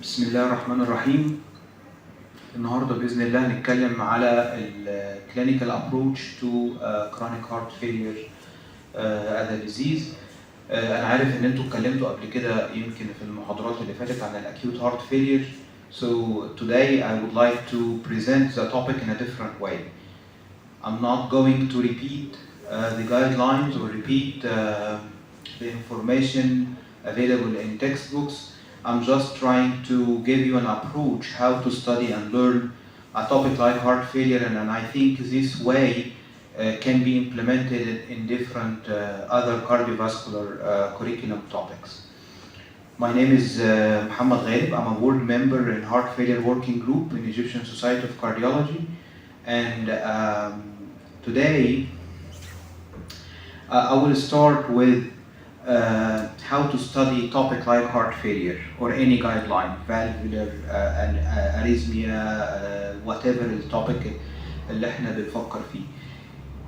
بسم الله الرحمن الرحيم. النهارده بإذن الله هنتكلم على ال clinical approach to chronic heart failure as a disease. أنا عارف إن أنتوا اتكلمتوا قبل كده يمكن في المحاضرات اللي فاتت عن ال acute heart failure. So today I would like to present the topic in a different way. I'm not going to repeat the guidelines or repeat the information available in textbooks. I'm just trying to give you an approach how to study and learn a topic like heart failure, and I think this way can be implemented in different other cardiovascular curriculum topics. My name is Mohamed Ghaleb. I'm a board member in Heart Failure Working Group in Egyptian Society of Cardiology, and today I will start with how to study a topic like heart failure or any guideline, valvular arrhythmia, whatever the topic اللي احنا بنفكر فيه.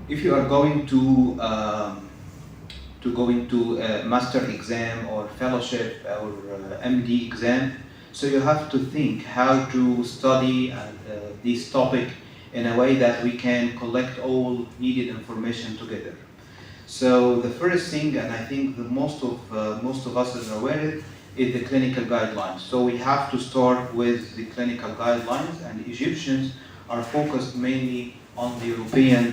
If you are going to master exam or fellowship or MD exam, so you have to think how to study this topic in a way that we can collect all needed information together. So the first thing, and I think that most of us are aware, is the clinical guidelines. So we have to start with the clinical guidelines, and Egyptians are focused mainly on the European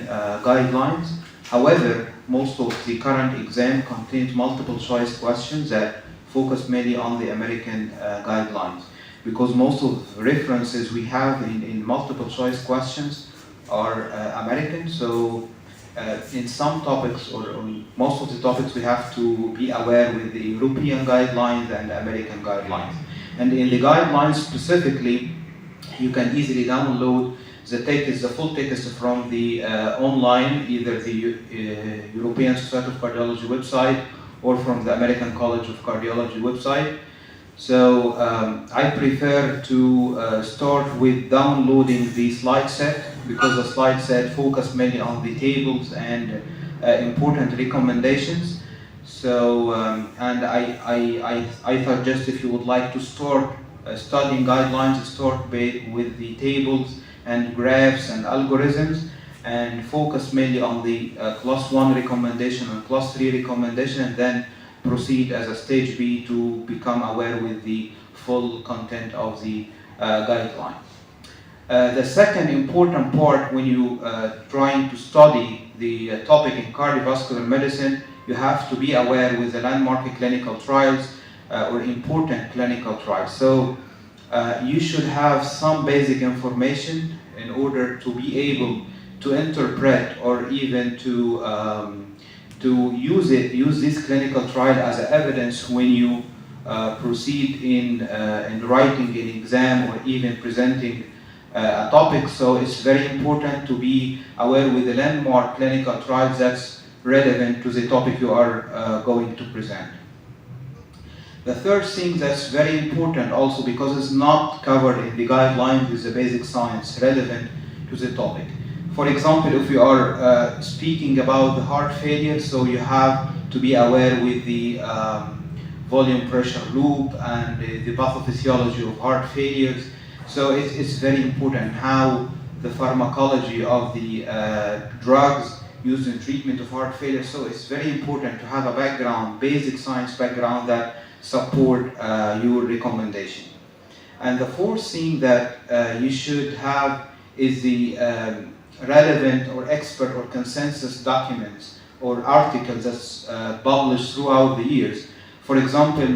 guidelines. However, most of the current exam contains multiple choice questions that focus mainly on the American guidelines, because most of the references we have in multiple choice questions are American. So in some topics or most of the topics we have to be aware with the European guidelines and American guidelines. And in the guidelines specifically, you can easily download the full text from the online, either the European Society of Cardiology website or from the American College of Cardiology website. So I prefer to start with downloading the slide set, because the slide set focus mainly on the tables and important recommendations. So and I suggest, if you would like to start studying guidelines, start with the tables and graphs and algorithms, and focus mainly on the class 1 recommendation and class 3 recommendation, and then proceed as a stage B to become aware with the full content of the guideline. The second important part when you trying to study the topic in cardiovascular medicine, you have to be aware with the landmark clinical trials or important clinical trials. So you should have some basic information in order to be able to interpret or even to use this clinical trial as evidence when you proceed in writing an exam or even presenting a topic. So it's very important to be aware with the landmark clinical trials that's relevant to the topic you are going to present. The third thing that's very important also, because it's not covered in the guidelines, is the basic science relevant to the topic. For example, if you are speaking about the heart failure, so you have to be aware with the volume pressure loop and the pathophysiology of heart failures. So it's very important how the pharmacology of the drugs used in treatment of heart failure. So it's very important to have a background, basic science background that support your recommendation. And the fourth thing that you should have is the relevant or expert or consensus documents or articles that's published throughout the years. For example,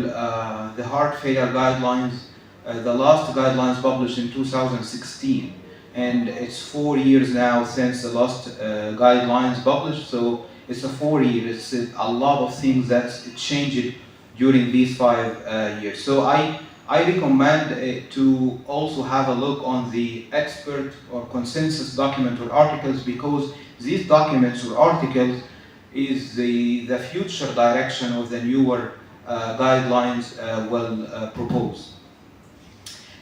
the heart failure guidelines, the last guidelines published in 2016, and it's 4 years now since the last guidelines published. So it's a 4 years. It's a lot of things that's changed during these 5 years. So I recommend to also have a look on the expert or consensus document or articles, because these documents or articles is the future direction of the newer guidelines will propose.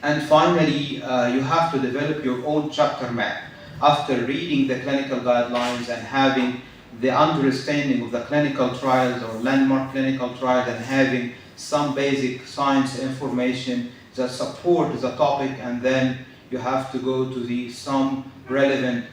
And finally, you have to develop your own chapter map. After reading the clinical guidelines and having the understanding of the clinical trials or landmark clinical trials and having some basic science information, that support the topic, and then you have to go to some relevant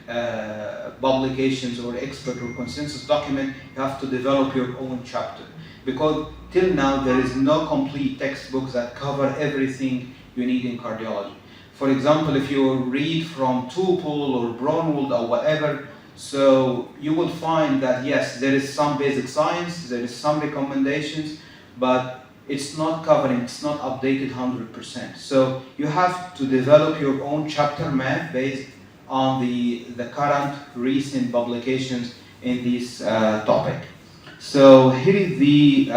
publications or expert or consensus document. You have to develop your own chapter, because till now there is no complete textbook that cover everything you need in cardiology. For example, if you read from Tupel or Braunwald or whatever, so you will find that yes, there is some basic science, there is some recommendations, but it's not covering, it's not updated 100%. So you have to develop your own chapter map based on the current recent publications in this topic. So here is the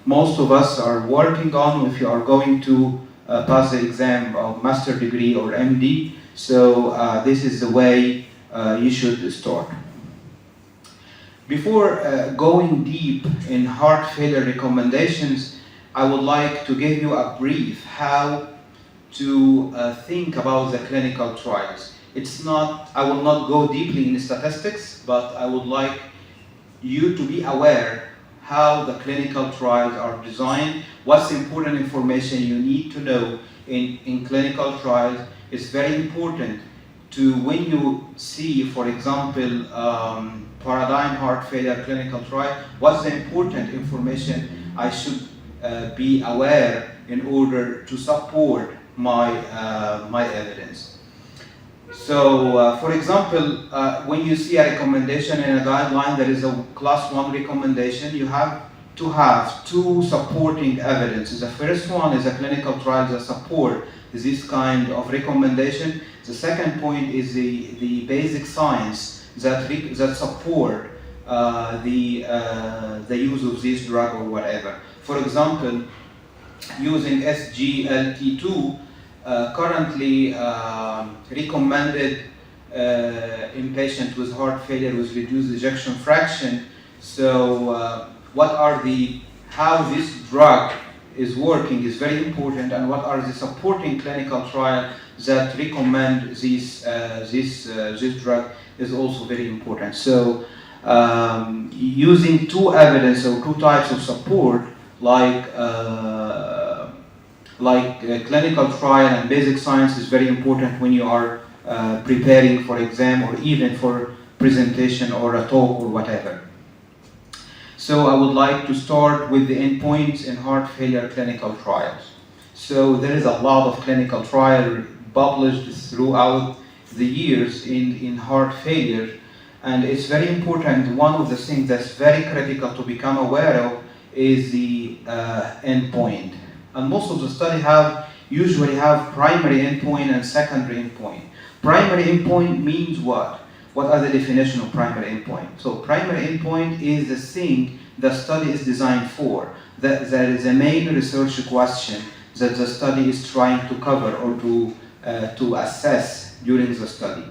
most of us are working on if you are going to pass the exam of master degree or MD. So this is the way you should start. Before going deep in heart failure recommendations, I would like to give you a brief how to think about the clinical trials. I will not go deeply in statistics, but I would like you to be aware how the clinical trials are designed, what's important information you need to know in clinical trials. It's very important to, when you see, for example, paradigm heart failure clinical trial, what's the important information I should be aware in order to support my evidence. So, for example, when you see a recommendation in a guideline, there is a class 1 recommendation, you have to have two supporting evidences. The first one is a clinical trial that support this kind of recommendation. The second point is the basic science that support the use of this drug or whatever. For example, using SGLT2, currently recommended in patients with heart failure with reduced ejection fraction. So how this drug is working is very important, and what are the supporting clinical trials that recommend this drug is also very important. So using two evidence or two types of support like clinical trial and basic science is very important when you are preparing for exam or even for presentation or a talk or whatever. So I would like to start with the endpoints in heart failure clinical trials. So there is a lot of clinical trial published throughout the years in heart failure, and it's very important. One of the things that's very critical to become aware of is the endpoint. And most of the studies usually have primary endpoint and secondary endpoint. Primary endpoint means what? What are the definition of primary endpoint? So primary endpoint is the thing the study is designed for. That is a main research question that the study is trying to cover or to assess during the study.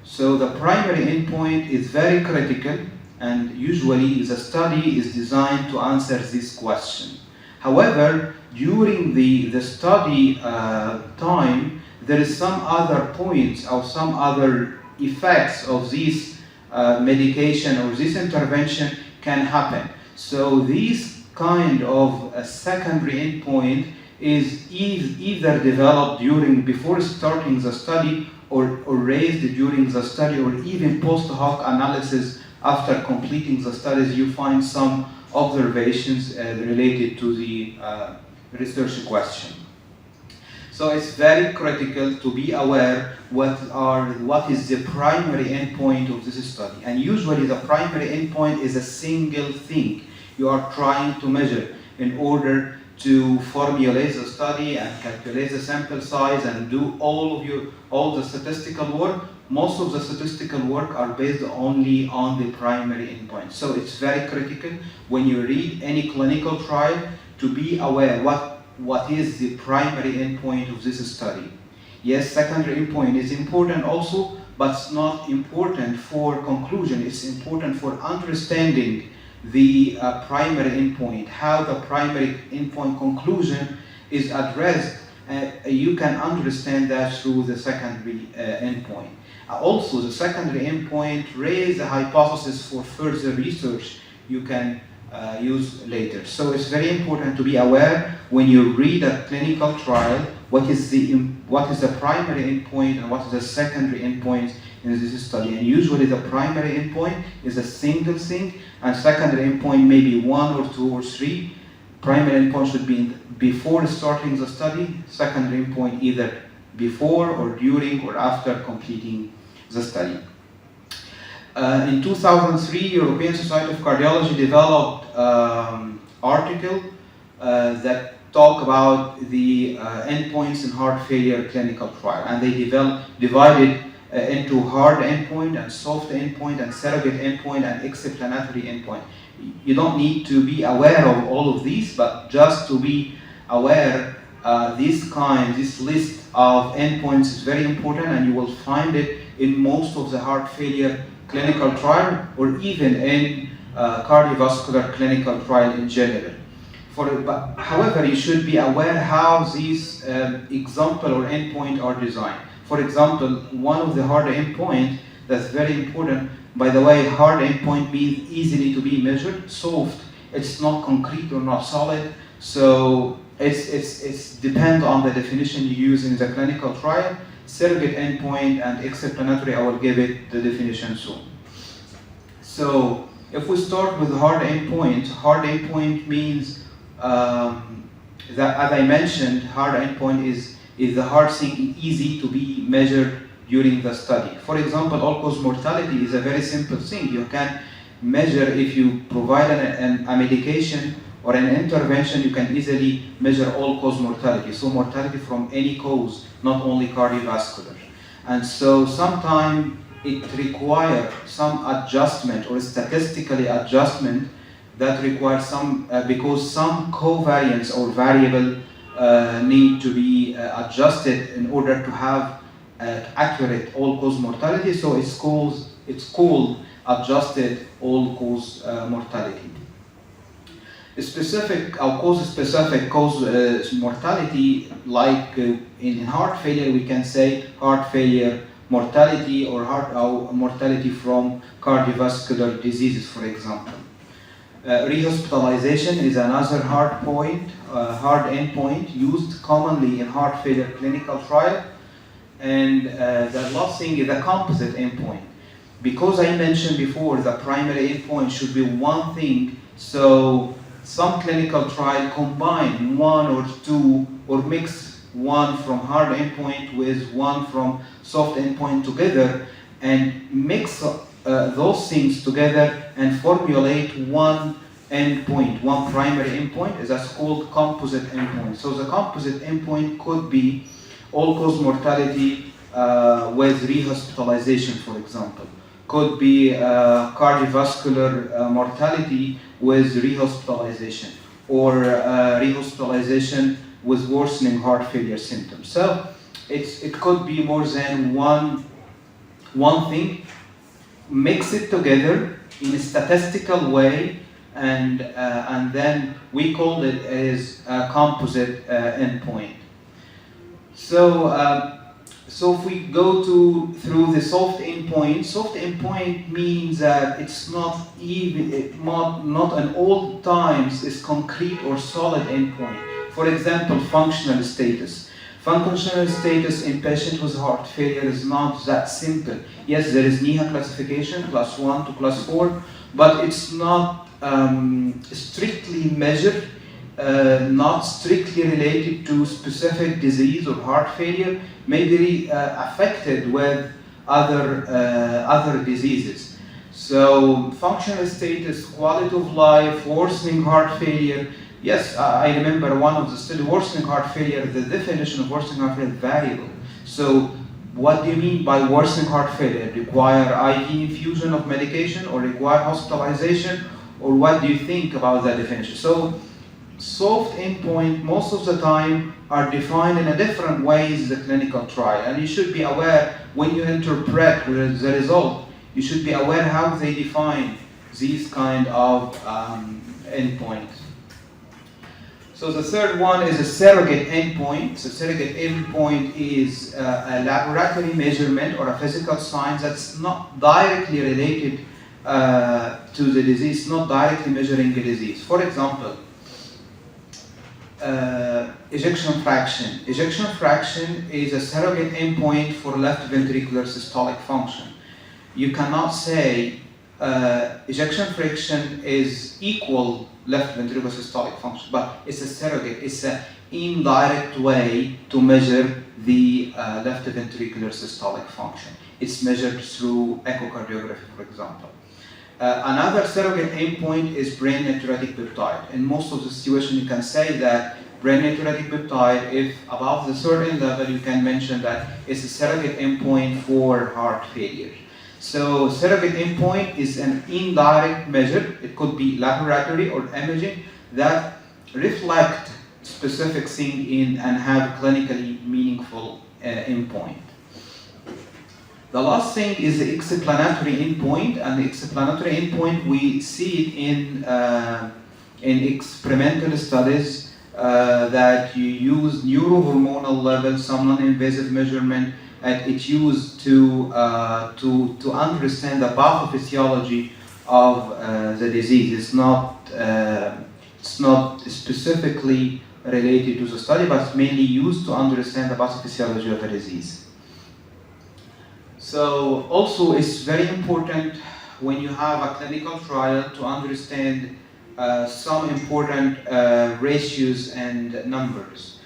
So the primary endpoint is very critical, and usually the study is designed to answer this question. However, during the study time, there is some other points or some other effects of this medication or this intervention can happen. So this kind of a secondary endpoint is either developed before starting the study or raised during the study, or even post hoc analysis after completing the studies. You find some observations related to the research question. So it's very critical to be aware what is the primary endpoint of this study. And usually the primary endpoint is a single thing you are trying to measure in order to formulate the study and calculate the sample size and do all the statistical work. Most of the statistical work are based only on the primary endpoint. So it's very critical when you read any clinical trial to be aware what is the primary endpoint of this study. Yes, secondary endpoint is important also, but it's not important for conclusion. It's important for understanding the primary endpoint, how the primary endpoint conclusion is addressed. You can understand that through the secondary endpoint. Also, the secondary endpoint raises a hypothesis for further research you can use later. So it's very important to be aware when you read a clinical trial, what is the primary endpoint and what is the secondary endpoint in this study. And usually the primary endpoint is a single thing, and secondary endpoint maybe 1 or 2 or 3. Primary endpoint should be before starting the study, secondary endpoint either before or during or after completing the study. In 2003, European Society of Cardiology developed article that talk about the endpoints in heart failure clinical trial, and they divided into hard endpoint and soft endpoint and surrogate endpoint and explanatory endpoint. You don't need to be aware of all of these, but just to be aware, this list of endpoints is very important, and you will find it in most of the heart failure clinical trial or even in cardiovascular clinical trial in general. However, you should be aware how these example or endpoint are designed. For example, one of the hard endpoint that's very important, by the way, hard endpoint means easily to be measured. Soft, it's not concrete or not solid, so it's depend on the definition you use in the clinical trial. Surrogate endpoint and explanatory, I will give it the definition soon. So if we start with hard endpoint means that, as I mentioned, hard endpoint is the hard thing easy to be measured during the study. For example, all-cause mortality is a very simple thing. You can measure if you provide a medication or an intervention, you can easily measure all-cause mortality. So mortality from any cause, not only cardiovascular. And so sometimes it requires some adjustment or statistically adjustment that requires some, because some covariance or variable need to be adjusted in order to have accurate all-cause mortality. So it's called adjusted all-cause mortality. Specific or cause-specific mortality, like in heart failure, we can say heart failure mortality or mortality from cardiovascular diseases, for example. Rehospitalization is another hard endpoint used commonly in heart failure clinical trial. And the last thing is a composite endpoint. Because I mentioned before, the primary endpoint should be one thing, so some clinical trial combine one or two or mix one from hard endpoint with one from soft endpoint together and mix those things together and formulate one endpoint, one primary endpoint, that's called composite endpoint. So the composite endpoint could be all-cause mortality with rehospitalization, for example. Could be cardiovascular mortality with rehospitalization, or rehospitalization with worsening heart failure symptoms. So it could be more than one thing. Mix it together in a statistical way, and then we call it as a composite endpoint. So if we go through the soft endpoint means that it's not an all times is concrete or solid endpoint. For example, functional status. Functional status in patients with heart failure is not that simple. Yes, there is NIHA classification, class 1 to class 4, but it's not strictly measured, not strictly related to specific disease or heart failure, maybe affected with other diseases. So functional status, quality of life, worsening heart failure. Yes, I remember one of the study, worsening heart failure, the definition of worsening heart failure is variable. So what do you mean by worsening heart failure? Require IV infusion of medication or require hospitalization? Or what do you think about that definition? So soft endpoint most of the time are defined in a different ways the clinical trial, and you should be aware when you interpret the result, you should be aware how they define these kind of endpoints. So the third one is a surrogate endpoint. So surrogate endpoint is a laboratory measurement or a physical sign that's not directly related to the disease, not directly measuring the disease. For example, ejection fraction. Ejection fraction is a surrogate endpoint for left ventricular systolic function. You cannot say ejection fraction is equal left ventricular systolic function, but it's a surrogate. It's an indirect way to measure the left ventricular systolic function. It's measured through echocardiography, for example. Another surrogate endpoint is brain natriuretic peptide. In most of the situations, you can say that brain natriuretic peptide, if above the certain level, you can mention that it's a surrogate endpoint for heart failure. So surrogate endpoint is an indirect measure. It could be laboratory or imaging that reflect specific thing in and have clinically meaningful endpoint. The last thing is the explanatory endpoint, and the explanatory endpoint we see it in experimental studies that you use neurohormonal levels, some non-invasive measurement, and it's used to understand the pathophysiology of the disease. It's not specifically related to the study, but it's mainly used to understand the pathophysiology of the disease. So also it's very important when you have a clinical trial to understand some important ratios and numbers.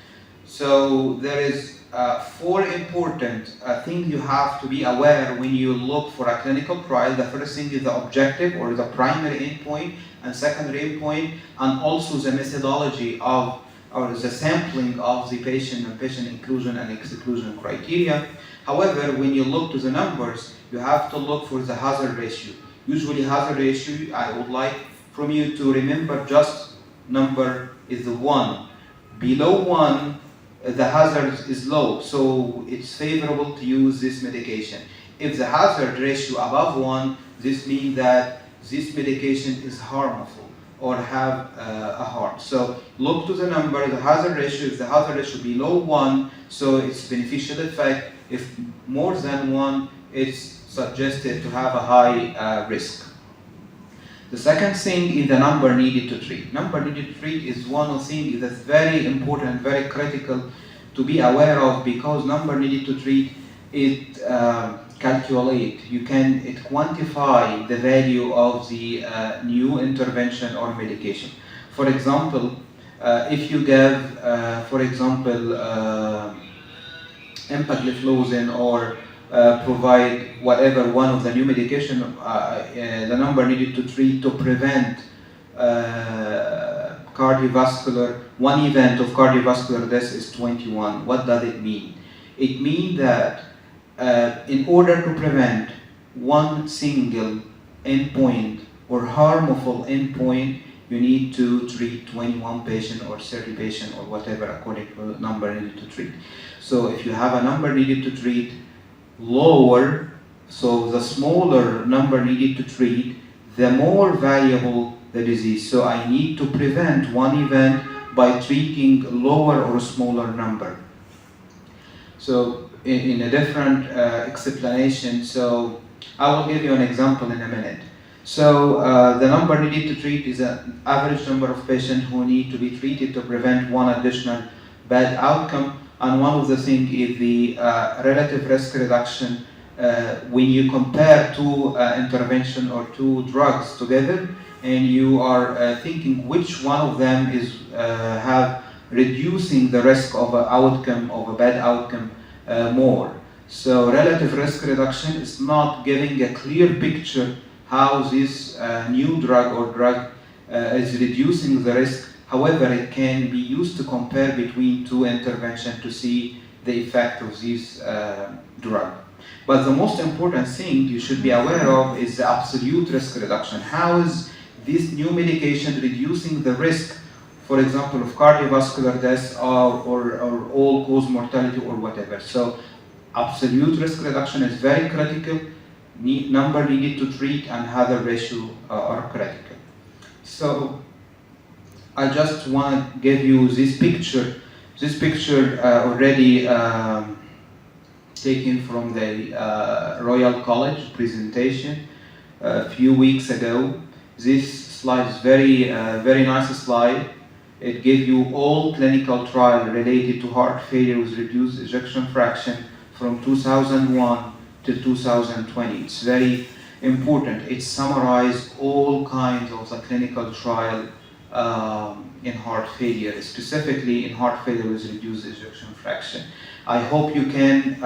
So there is 4 important things you have to be aware when you look for a clinical trial. The first thing is the objective or the primary endpoint and secondary endpoint, and also the methodology of or the sampling of the patient and patient inclusion and exclusion criteria. However, when you look to the numbers, you have to look for the hazard ratio. Usually hazard ratio, I would like from you to remember just number is the 1. Below 1, the hazard is low, so it's favorable to use this medication. If the hazard ratio above 1, this means that this medication is harmful or have a harm. So look to the number, the hazard ratio. If the hazard ratio below 1, so it's beneficial effect. If more than 1, it's suggested to have a high risk. The second thing is the number needed to treat. Number needed to treat is one of the things that's very important, very critical to be aware of, because number needed to treat, it quantify the value of the new intervention or medication. For example, if you give, for example, empagliflozin or provide whatever one of the new medication, the number needed to treat to prevent cardiovascular, one event of cardiovascular death is 21. What does it mean? It means that in order to prevent one single endpoint or harmful endpoint, you need to treat 21 patients or 30 patients or whatever according to the number needed to treat. So if you have a number needed to treat lower, so the smaller number needed to treat, the more valuable the disease. So I need to prevent one event by treating lower or smaller number. So in a different explanation, so I will give you an example in a minute. So the number needed to treat is an average number of patients who need to be treated to prevent one additional bad outcome. And one of the things is the relative risk reduction when you compare 2 intervention or 2 drugs together, and you are thinking which one of them is have reducing the risk of an outcome, of a bad outcome more. So relative risk reduction is not giving a clear picture how this new drug or drug is reducing the risk. However, it can be used to compare between 2 interventions to see the effect of this drug. But the most important thing you should be aware of is the absolute risk reduction. How is this new medication reducing the risk, for example, of cardiovascular death or all-cause mortality or whatever? So absolute risk reduction is very critical. Number needed to treat and hazard ratio are critical. So I just want to give you this picture. This picture already taken from the Royal College presentation a few weeks ago. This slide is very nice slide. It gives you all clinical trial related to heart failure with reduced ejection fraction from 2001 to 2020. It's very important. It summarized all kinds of the clinical trial in heart failure, specifically in heart failure with reduced ejection fraction. I hope you can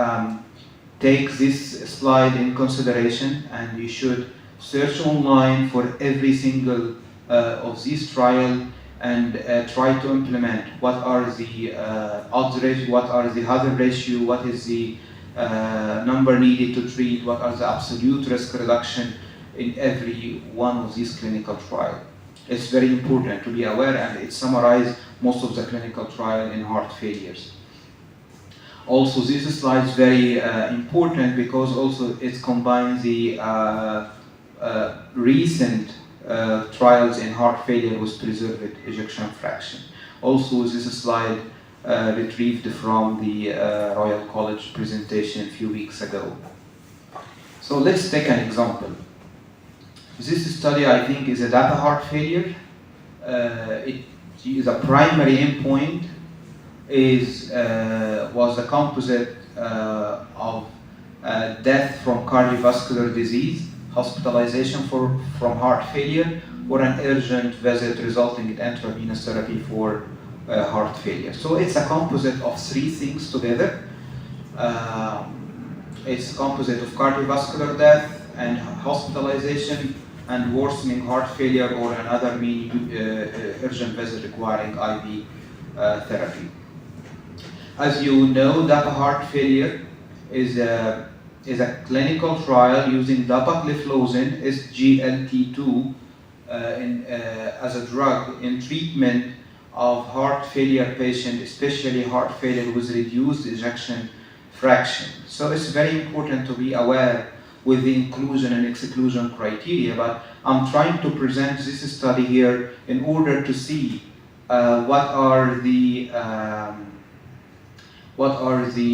take this slide in consideration, and you should search online for every single of these trials and try to implement what are the odds ratio, what are the hazard ratio, what is the number needed to treat, what are the absolute risk reduction in every one of these clinical trials. It's very important to be aware, and it summarizes most of the clinical trial in heart failures. Also, this slide is very important because also it combines the recent trials in heart failure with preserved ejection fraction. Also, this slide retrieved from the Royal College presentation a few weeks ago. So let's take an example. This study, I think, is a data heart failure. The primary endpoint was a composite of death from cardiovascular disease, hospitalization from heart failure, or an urgent visit resulting in intravenous therapy for heart failure. So it's a composite of three things together. It's a composite of cardiovascular death and hospitalization and worsening heart failure or another urgent visit requiring IV therapy. As you know, DAPA heart failure is a clinical trial using dapagliflozin, SGLT2, as a drug in treatment of heart failure patients, especially heart failure with reduced ejection fraction. So it's very important to be aware with the inclusion and exclusion criteria, but I'm trying to present this study here in order to see what are the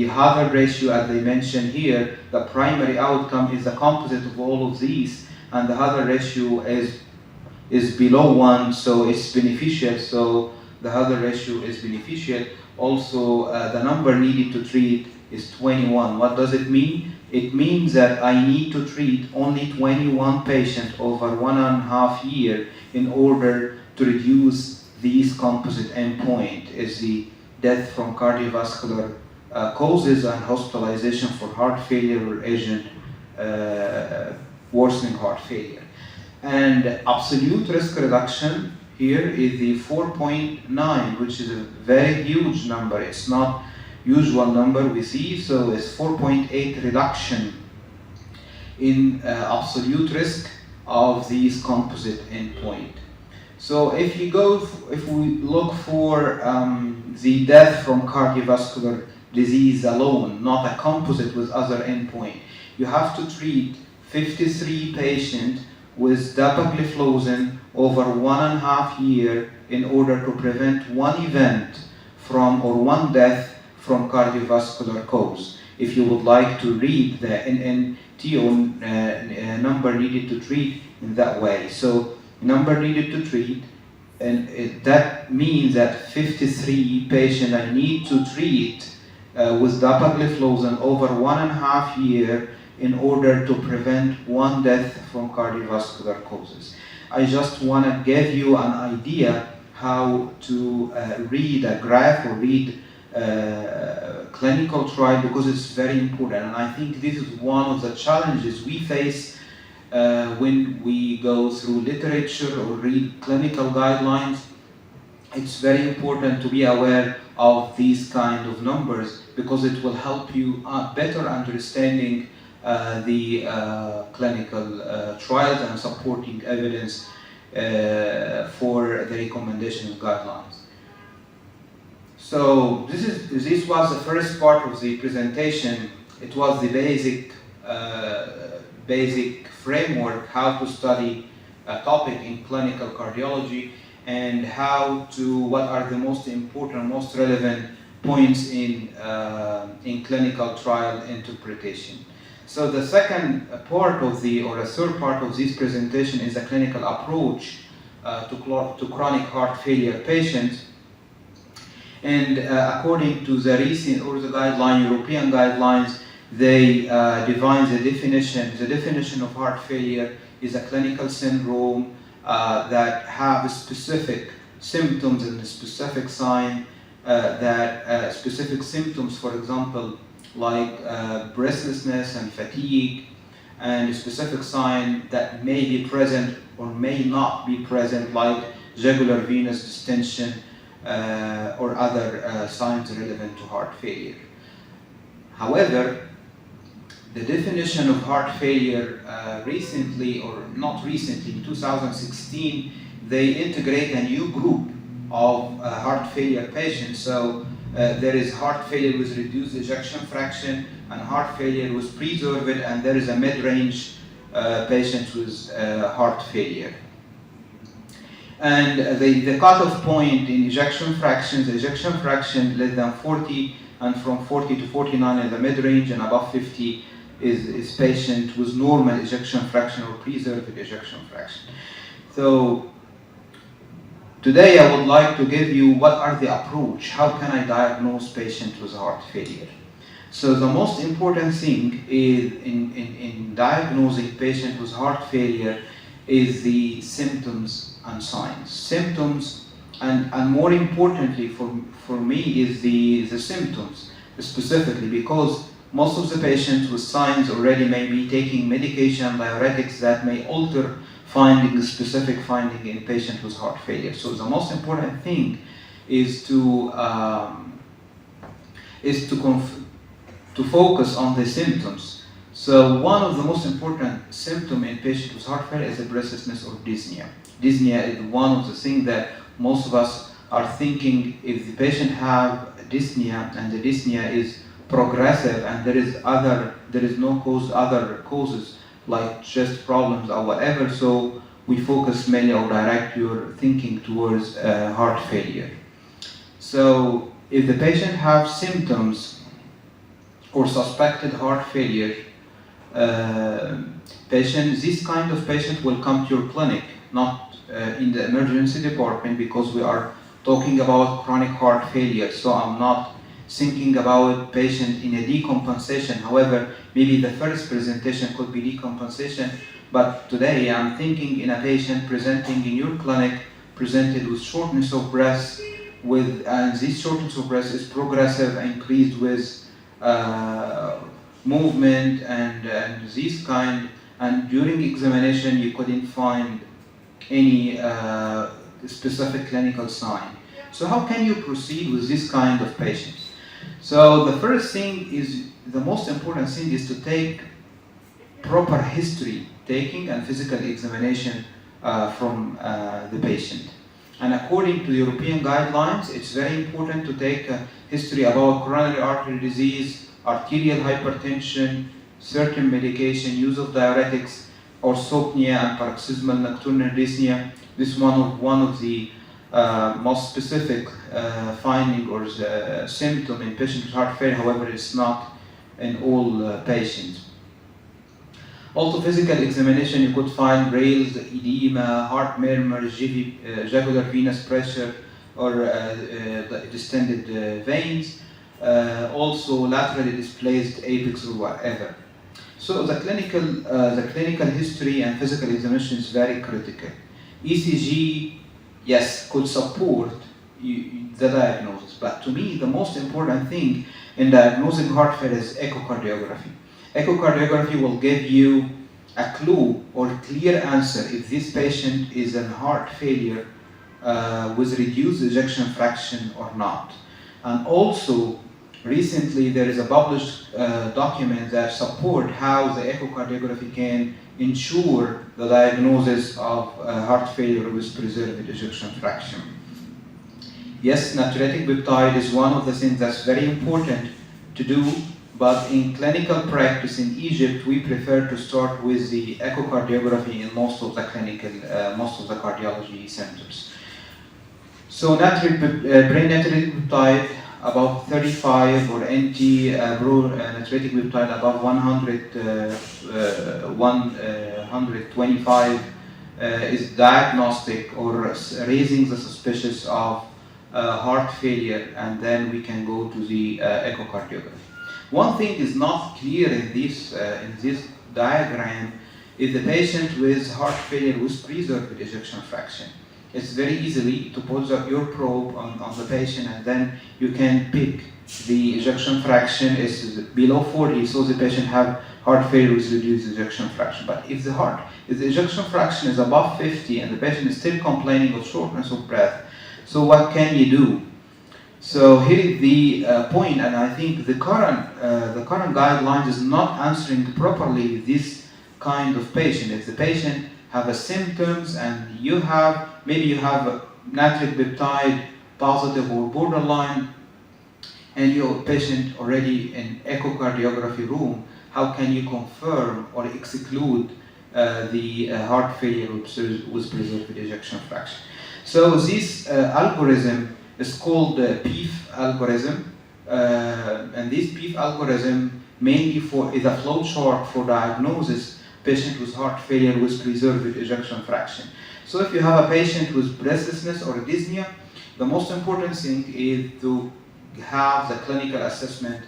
hazard ratio, as they mentioned here. The primary outcome is the composite of all of these, and the hazard ratio is below 1, so it's beneficial. So the hazard ratio is beneficial. Also, the number needed to treat is 21. What does it mean? It means that I need to treat only 21 patients over 1.5 years in order to reduce these composite endpoint, is the death from cardiovascular causes and hospitalization for heart failure or urgent worsening heart failure. And absolute risk reduction here is the 4.9, which is a very huge number. It's not usual number we see, so it's 4.8 reduction in absolute risk of these composite endpoint. So if we look for the death from cardiovascular disease alone, not a composite with other endpoint, you have to treat 53 patients with dapagliflozin over 1.5 years in order to prevent one event or one death from cardiovascular cause. If you would like to read the NNT number needed to treat in that way. So number needed to treat, and that means that 53 patients I need to treat with dapagliflozin over 1.5 years in order to prevent one death from cardiovascular causes. I just want to give you an idea how to read a graph or read clinical trial, because it's very important, and I think this is one of the challenges we face when we go through literature or read clinical guidelines. It's very important to be aware of these kind of numbers because it will help you better understanding the clinical trials and supporting evidence for the recommendation guidelines. So this was the first part of the presentation. It was the basic framework how to study a topic in clinical cardiology and what are the most important, most relevant points in clinical trial interpretation. So the second part of or a third part of this presentation is a clinical approach to chronic heart failure patients. And according to the recent or the European guidelines, they define the definition. The definition of heart failure is a clinical syndrome that have specific symptoms and a specific sign specific symptoms, for example, like breathlessness and fatigue, and a specific sign that may be present or may not be present, like jugular venous distension or other signs relevant to heart failure. However, the definition of heart failure recently, or not recently, in 2016, they integrate a new group of heart failure patients. So there is heart failure with reduced ejection fraction and heart failure with preserved, and there is a mid-range patient with heart failure. And the cutoff point in ejection fractions, ejection fraction less than 40, and from 40 to 49 is the mid-range, and above 50 is patient with normal ejection fraction or preserved ejection fraction. So today I would like to give you what are the approach, how can I diagnose patient with heart failure. So the most important thing is in diagnosing patient with heart failure is the symptoms and signs. Symptoms, and more importantly for me is the symptoms specifically, because most of the patients with signs already may be taking medication, diuretics that may alter specific finding in patient with heart failure. So the most important thing is to focus on the symptoms. So one of the most important symptoms in patients with heart failure is the breathlessness or dyspnea. Dyspnea is one of the things that most of us are thinking, if the patient have dyspnea and the dyspnea is progressive and there is no other causes like chest problems or whatever, so we focus mainly or direct your thinking towards heart failure. So if the patient have symptoms or suspected heart failure, this kind of patient will come to your clinic, not in the emergency department, because we are talking about chronic heart failure. So I'm not thinking about patient in a decompensation. However, maybe the first presentation could be decompensation, but today I'm thinking in a patient presenting in your clinic, presented with shortness of breath, and this shortness of breath is progressive, increased with movement and this kind, and during examination you couldn't find any specific clinical sign. So how can you proceed with this kind of patients? So the first thing is, the most important thing is to take proper history taking and physical examination from the patient. And according to the European guidelines, it's very important to take a history about coronary artery disease, arterial hypertension, certain medication, use of diuretics, orthopnea and paroxysmal nocturnal dyspnea. This is one of the most specific finding or symptom in patients with heart failure. However, it's not in all patients. Also, physical examination, you could find raised edema, heart murmur, jugular venous pressure, or distended veins. Also, laterally displaced apex or whatever. So the clinical history and physical examination is very critical. ECG, yes, could support the diagnosis, but to me the most important thing in diagnosing heart failure is echocardiography. Echocardiography will give you a clue or clear answer if this patient is in heart failure with reduced ejection fraction or not. And also, recently there is a published document that support how the echocardiography can ensure the diagnosis of heart failure with preserved ejection fraction. Yes, natriuretic peptide is one of the things that's very important to do, but in clinical practice in Egypt, we prefer to start with the echocardiography in most of the cardiology centers. So brain natriuretic peptide above 35 or anti-natriuretic peptide above 125 is diagnostic or raising the suspicion of heart failure, and then we can go to the echocardiography. One thing is not clear in this diagram is the patient with heart failure with preserved ejection fraction. It's very easily to put your probe on the patient, and then you can pick the ejection fraction is below 40, so the patient have heart failure with reduced ejection fraction. But if the ejection fraction is above 50 and the patient is still complaining of shortness of breath, so what can you do? So here is the point, and I think the current guidelines is not answering properly this kind of patient. If the patient have a symptoms and maybe you have a natriuretic peptide positive or borderline, and your patient already in echocardiography room, how can you confirm or exclude the heart failure with preserved ejection fraction? So this algorithm is called the PEEF algorithm, and this PEEF algorithm mainly is a flow chart for diagnosis patient with heart failure with preserved ejection fraction. So if you have a patient with breathlessness or dyspnea, the most important thing is to have the clinical assessment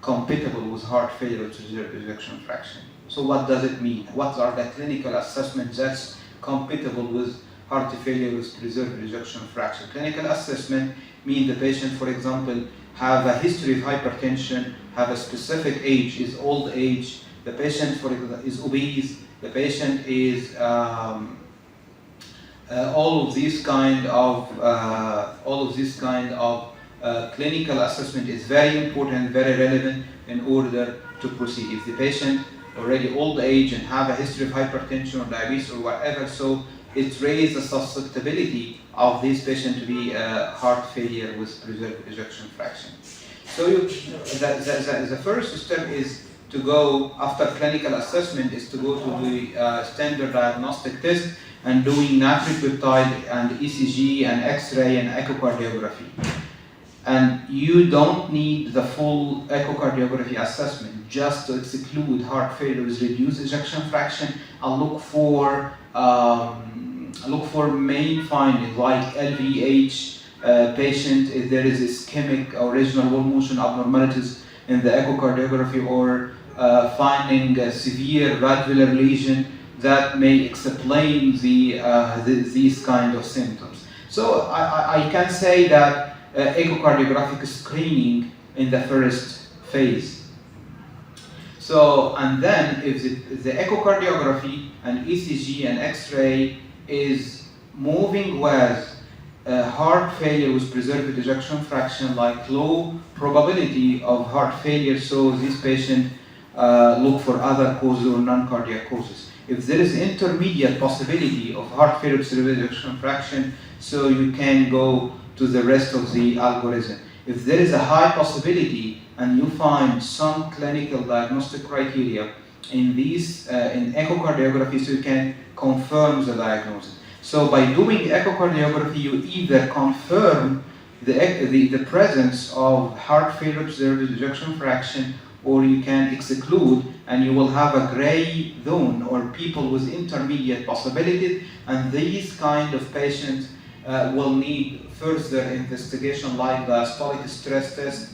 compatible with heart failure with preserved ejection fraction. So what does it mean? What are the clinical assessments that's compatible with heart failure with preserved ejection fraction? Clinical assessment means the patient, for example, have a history of hypertension, have a specific age, is old age, the patient, for example, is obese, the patient is all of this kind of clinical assessment is very important, very relevant in order to proceed. If the patient already old age and have a history of hypertension or diabetes or whatever, so it raises the susceptibility of this patient to be heart failure with preserved ejection fraction. So the first step is to go, after clinical assessment, is to go to the standard diagnostic test and doing natriuretic peptide and ECG and X-ray and echocardiography. And you don't need the full echocardiography assessment just to exclude heart failure with reduced ejection fraction, and look for main findings like LVH patient, if there is ischemic or regional wall motion abnormalities in the echocardiography, or finding a severe valvular lesion that may explain these kind of symptoms. So I can say that echocardiographic screening in the first phase. So, and then if the echocardiography and ECG and X-ray is moving with heart failure with preserved ejection fraction, like low probability of heart failure, so this patient look for other causes or non-cardiac causes. If there is intermediate possibility of heart failure with preserved ejection fraction, so you can go to the rest of the algorithm. If there is a high possibility and you find some clinical diagnostic criteria in these in echocardiography, so you can confirm the diagnosis. So by doing echocardiography, you either confirm the presence of heart failure with preserved ejection fraction, or you can exclude, and you will have a gray zone or people with intermediate possibilities, and these kind of patients will need further investigation like the diastolic stress test,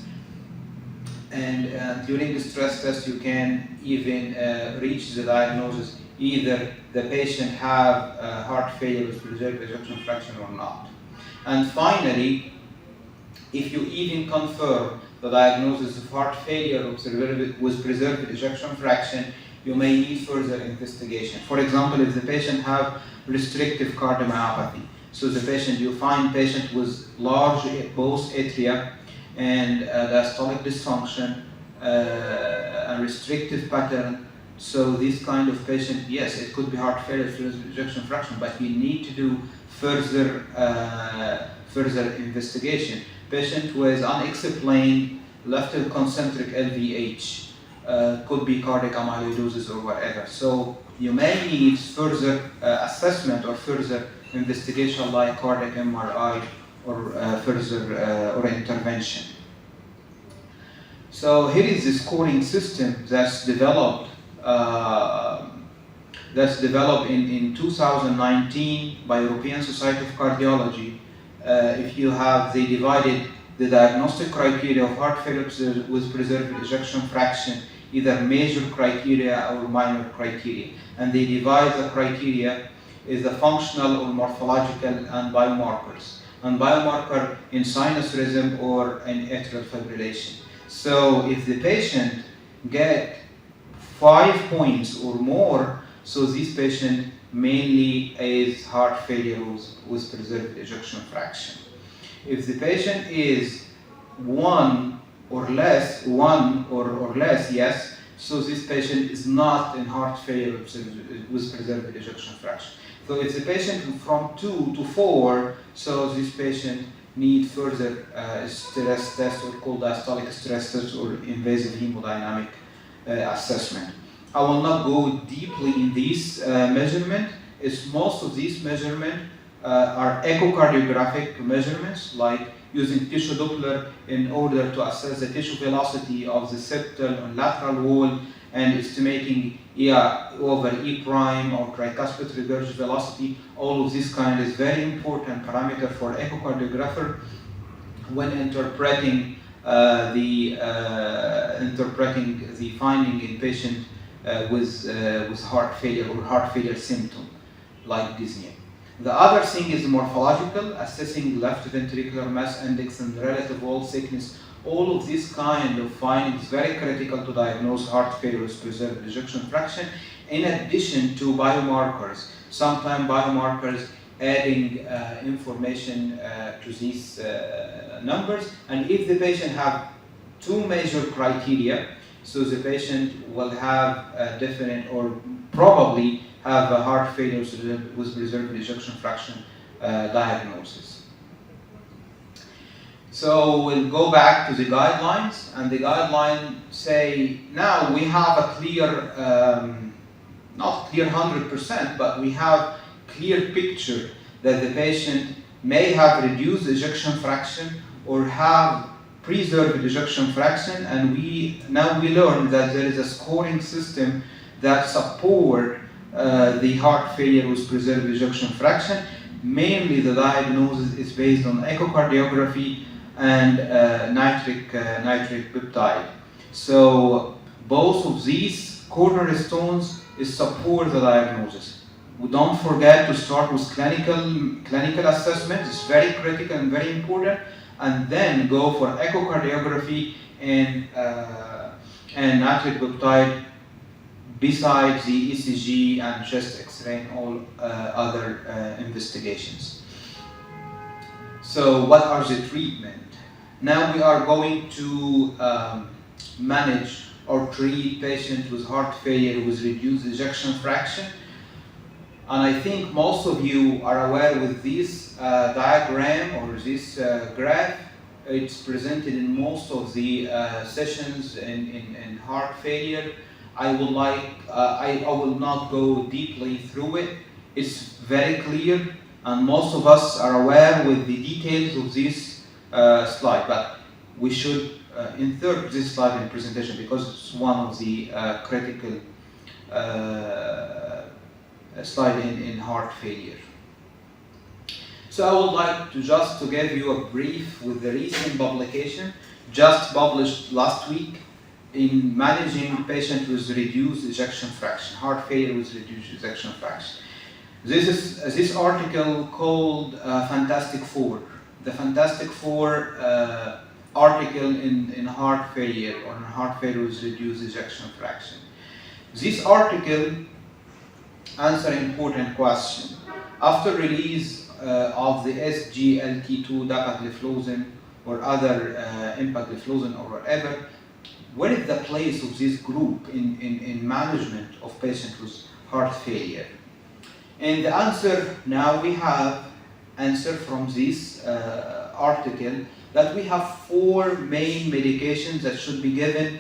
and during the stress test you can even reach the diagnosis either the patient have heart failure with preserved ejection fraction or not. And finally, if you even confirm the diagnosis of heart failure with preserved ejection fraction, you may need further investigation. For example, if the patient have restrictive cardiomyopathy, so the patient, you find patient with large both atria and diastolic dysfunction and restrictive pattern. So this kind of patient, yes, it could be heart failure with ejection fraction, but we need to do further investigation. Patient with unexplained left concentric LVH, could be cardiac amyloidosis or whatever. So you may need further assessment or further investigation like cardiac MRI or further or intervention. So here is the scoring system that's developed in 2019 by European Society of Cardiology. If you have, they divided the diagnostic criteria of heart failure with preserved ejection fraction, either major criteria or minor criteria. And they divide the criteria is the functional or morphological and biomarkers. And biomarker in sinus rhythm or in atrial fibrillation. So if the patient get 5 points or more, so this patient mainly is heart failure with preserved ejection fraction. If the patient is 1 or less, yes, so this patient is not in heart failure with preserved ejection fraction. So if the patient from 2 to 4, so this patient need further stress test or cold diastolic stress test or invasive hemodynamic assessment. I will not go deeply in this measurement. Most of these measurements are echocardiographic measurements, like using tissue Doppler in order to assess the tissue velocity of the septal and lateral wall and estimating over E prime or tricuspid regurg velocity. All of this kind is very important parameter for echocardiographer when interpreting the finding in patient with heart failure or heart failure symptom like dyspnea. The other thing is morphological, assessing left ventricular mass index and relative wall thickness. All of this kind of findings very critical to diagnose heart failure with preserved ejection fraction, in addition to biomarkers. Sometimes biomarkers adding information to these numbers. And if the patient have 2 major criteria, so the patient will have a definite or probably have a heart failure with preserved ejection fraction diagnosis. So we'll go back to the guidelines, and the guidelines say now we have a clear, not clear 100%, but we have clear picture that the patient may have reduced ejection fraction or have preserved ejection fraction, and we learn that there is a scoring system that support the heart failure with preserved ejection fraction. Mainly the diagnosis is based on echocardiography and nitric peptide. So both of these cornerstones is support the diagnosis. We don't forget to start with clinical assessment. It's very critical and very important, and then go for echocardiography and nitric peptide besides the ECG and chest X-ray and all other investigations. So what are the treatment? Now we are going to manage or treat patients with heart failure with reduced ejection fraction. And I think most of you are aware with this diagram or this graph. It's presented in most of the sessions in heart failure. I will not go deeply through it. It's very clear, and most of us are aware with the details of this slide, but we should insert this slide in presentation because it's one of the critical slide in heart failure. So I would like to just to give you a brief with the recent publication just published last week in managing patients with reduced ejection fraction, heart failure with reduced ejection fraction. This is this article called Fantastic Four. The Fantastic Four article in heart failure or in heart failure with reduced ejection fraction. This article answers an important question. After release of the SGLT2 dapagliflozin or other empagliflozin or whatever, what is the place of this group in management of patients with heart failure? And the answer, now we have answer from this article that we have 4 main medications that should be given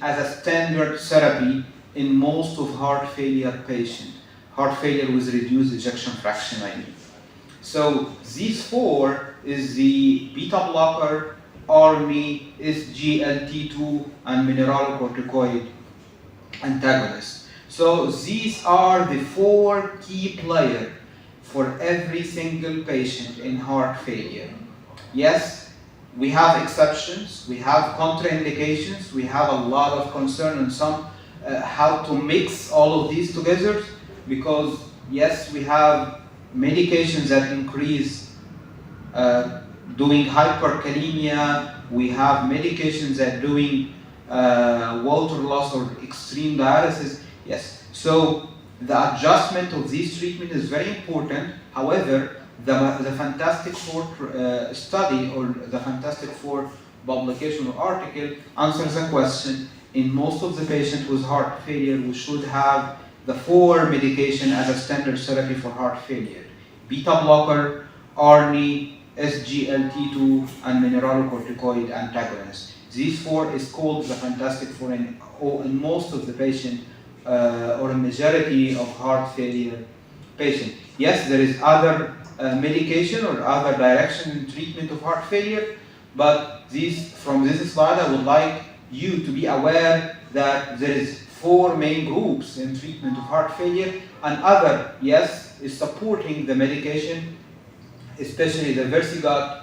as a standard therapy in most of heart failure patients. Heart failure with reduced ejection fraction, I mean. So these 4 is the beta blocker, ARNI, SGLT2, and mineralocorticoid antagonists. So these are the 4 key players for every single patient in heart failure. Yes, we have exceptions, we have contraindications, we have a lot of concern on some how to mix all of these together, because yes, we have medications that increase doing hyperkalemia, we have medications that doing water loss or extreme dialysis. Yes, so the adjustment of this treatment is very important. However, the Fantastic Four study or the Fantastic Four publication or article answers the question: in most of the patients with heart failure, we should have the 4 medication as a standard therapy for heart failure: beta blocker, ARNI, SGLT2, and mineralocorticoid antagonist. These 4 is called the Fantastic Four in most of the patient or a majority of heart failure patients. Yes, there is other medication or other direction in treatment of heart failure, but from this slide I would like you to be aware that there is 4 main groups in treatment of heart failure, and other, yes, is supporting the medication, especially the Versigot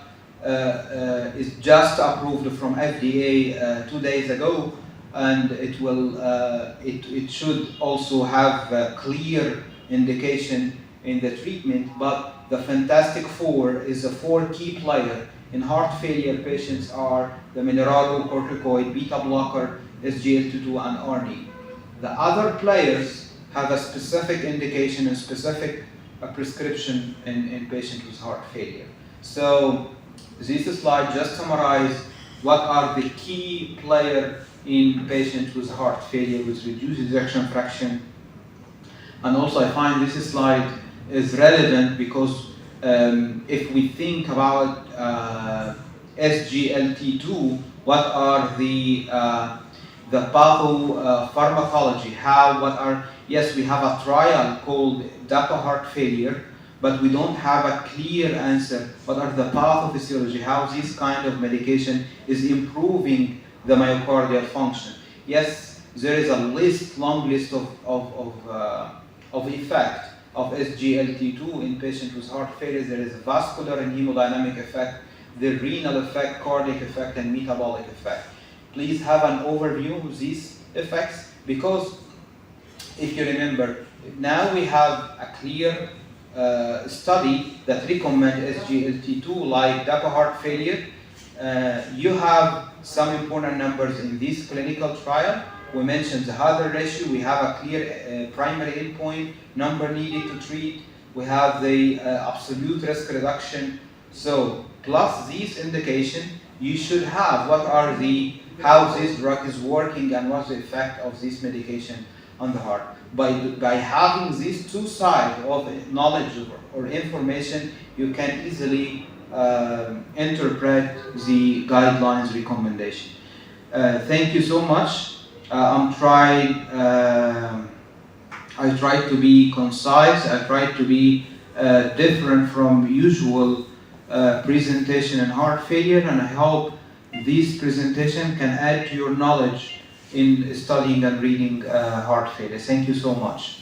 is just approved from FDA 2 days ago, and it should also have a clear indication in the treatment. But the Fantastic Four is the 4 key players in heart failure patients are the mineralocorticoid, beta blocker, SGLT2, and ARNI. The other players have a specific indication and specific prescription in patients with heart failure. So this slide just summarizes what are the key players in patients with heart failure with reduced ejection fraction. And also I find this slide is relevant because if we think about SGLT2, what are the pathopharmacology? Yes, we have a trial called DAPA heart failure, but we don't have a clear answer. What are the pathophysiology? How this kind of medication is improving the myocardial function? Yes, there is a long list of effect of SGLT2 in patients with heart failure. There is a vascular and hemodynamic effect, the renal effect, cardiac effect, and metabolic effect. Please have an overview of these effects, because if you remember, now we have a clear study that recommends SGLT2 like DAPA heart failure. You have some important numbers in this clinical trial. We mentioned the hazard ratio. We have a clear primary endpoint, number needed to treat. We have the absolute risk reduction. So plus these indication, you should have how this drug is working and what's the effect of this medication on the heart. By having these 2 sides of knowledge or information, you can easily interpret the guidelines recommendation. Thank you so much. I try to be concise. I try to be different from usual presentation in heart failure, and I hope this presentation can add to your knowledge in studying and reading heart failure. Thank you so much.